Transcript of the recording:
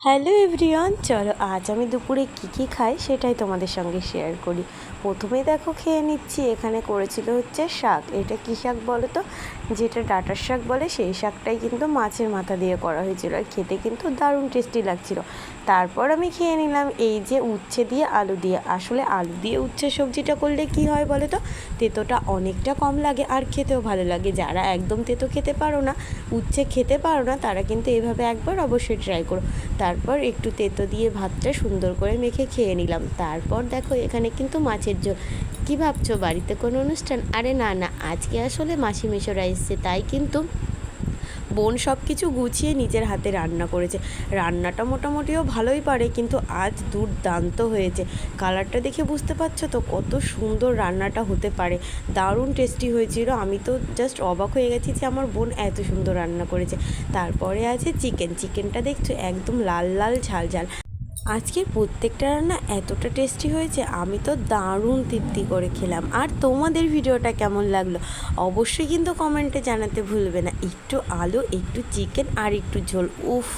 Hello everyone, চলো আজ আমি দুপুরে কী খাই সেটাই তোমাদের সঙ্গে শেয়ার করি। প্রথমে দেখো খেয়ে নিচ্ছি। এখানে করেছিল হচ্ছে শাক। এটা কী শাক বলো তো? যেটা ডাঁটার শাক বলে সেই শাকটাই কিন্তু মাছের মাথা দিয়ে করা হয়েছিল, আর খেতে কিন্তু দারুণ টেস্টি লাগছিল। তারপর আমি খেয়ে নিলাম এই যে উচ্ছে দিয়ে আলু দিয়ে। আসলে আলু দিয়ে উচ্ছে সবজিটা করলে কি হয় বলো তো, তেতোটা অনেকটা কম লাগে আর খেতেও ভালো লাগে। যারা একদম তেতো খেতে পারো না, উচ্ছে খেতে পারো না, তারা কিন্তু এভাবে একবার অবশ্যই ট্রাই করো। তারপর একটু তেতো দিয়ে ভাতটা সুন্দর করে মেখে খেয়ে নিলাম। তারপর দেখো এখানে কিন্তু মাছের ঝোল। কী ভাবছো, বাড়িতে কোনো অনুষ্ঠান? আরে না না, আজকে আসলে মাসি মেশোরা এসছে, তাই কিন্তু বোন সব কিছু গুছিয়ে নিজের হাতে রান্না করেছে। রান্নাটা মোটামুটিও ভালোই পারে, কিন্তু আজ দুর্দান্ত হয়েছে। কালারটা দেখে বুঝতে পারছো তো কত সুন্দর রান্নাটা হতে পারে। দারুণ টেস্টি হয়েছিল। আমি তো জাস্ট অবাক হয়ে গেছি যে আমার বোন এত সুন্দর রান্না করেছে। তারপরে আছে চিকেনটা দেখছো একদম লাল লাল ঝাল ঝাল। আজকের প্রত্যেকটা রান্না এতটা টেস্টি হয়েছে, আমি তো দারুণ তৃপ্তি করে খেলাম। আর তোমাদের ভিডিওটা কেমন লাগলো অবশ্যই কিন্তু কমেন্টে জানাতে ভুলবে না। একটু আলু, একটু চিকেন আর একটু ঝোল, উফ।